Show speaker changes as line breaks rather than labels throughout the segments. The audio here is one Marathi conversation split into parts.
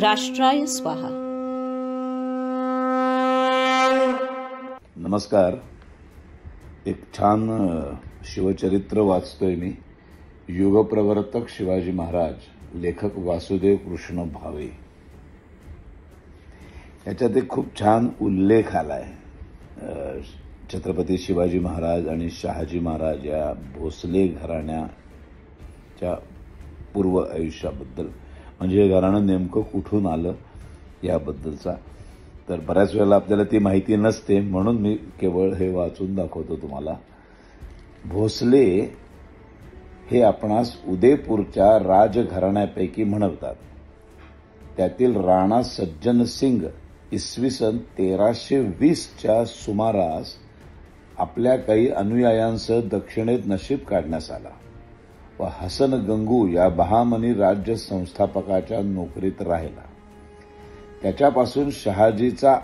राष्ट्राय स्वाहा.
नमस्कार. एक छान शिवचरित्र वाचतोय मी. युगप्रवर्तक शिवाजी महाराज, लेखक वासुदेव कृष्ण भावे. याच्यात एक खूप छान उल्लेख आलाय छत्रपती शिवाजी महाराज आणि शहाजी महाराज या भोसले घराण्याच्या पूर्व आयुष्याबद्दल. म्हणजे हे घराणं नेमकं कुठून आलं याबद्दलचा. तर बऱ्याच वेळेला आपल्याला ती माहिती नसते, म्हणून मी केवळ हे वाचून दाखवतो तुम्हाला. भोसले हे आपणास उदयपूरच्या राजघराण्यापैकी म्हणवतात. त्यातील राणा सज्जन सिंग इसवी सन 1320च्या सुमारास आपल्या काही अनुयायांसह दक्षिणेत नशीब काढण्यास आला व हसन गंगू या बहामनी राज्य संस्थापकाच्या नोकरीत राहिला. त्याच्यापासून शहाजीचा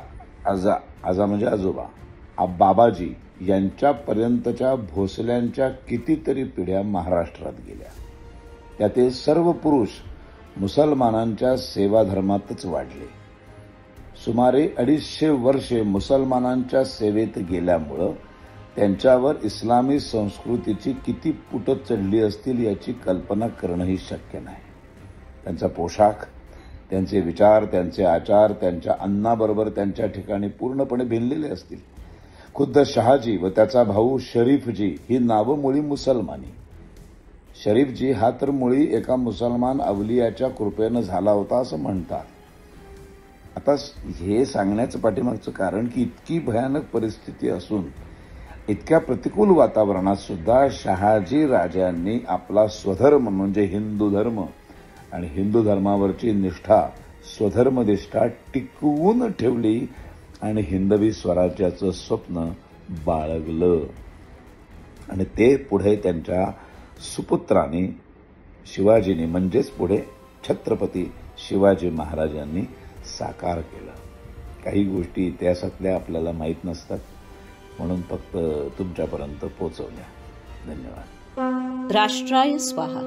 आजा म्हणजे आजोबा बाबाजी यांच्यापर्यंतच्या भोसल्यांच्या कितीतरी पिढ्या महाराष्ट्रात गेल्या. त्यातील सर्व पुरुष मुसलमानांच्या सेवाधर्मातच वाढले. सुमारे 250 वर्षे मुसलमानांच्या सेवेत गेल्यामुळं त्यांच्यावर इस्लामी संस्कृतीची किती पुटं चढली असतील याची कल्पना करणंही शक्य नाही. त्यांचा पोशाख, त्यांचे विचार, त्यांचे आचार त्यांच्या अन्नाबरोबर त्यांच्या ठिकाणी पूर्णपणे भिनलेले असतील. खुद्द शहाजी व त्याचा भाऊ शरीफजी ही नावं मुळी मुसलमानी. शरीफजी हा तर मुळी एका मुसलमान अवलियाच्या कृपेनं झाला होता असं म्हणतात. आता हे सांगण्याचं पाठीमागचं कारण की इतकी भयानक परिस्थिती असून इतक्या प्रतिकूल वातावरणात सुद्धा शहाजी राजांनी आपला स्वधर्म म्हणजे हिंदू धर्म आणि हिंदू धर्मावरची निष्ठा, स्वधर्मनिष्ठा टिकवून ठेवली आणि हिंदवी स्वराज्याचं स्वप्न बाळगलं. आणि ते पुढे त्यांच्या सुपुत्रांनी शिवाजींनी म्हणजेच पुढे छत्रपती शिवाजी महाराजांनी साकार केलं. काही गोष्टी इतिहासातल्या आपल्याला माहीत नसतात, म्हणून फक्त तुमच्यापर्यंत पोहोचवल्या. धन्यवाद.
राष्ट्राय स्वाहा.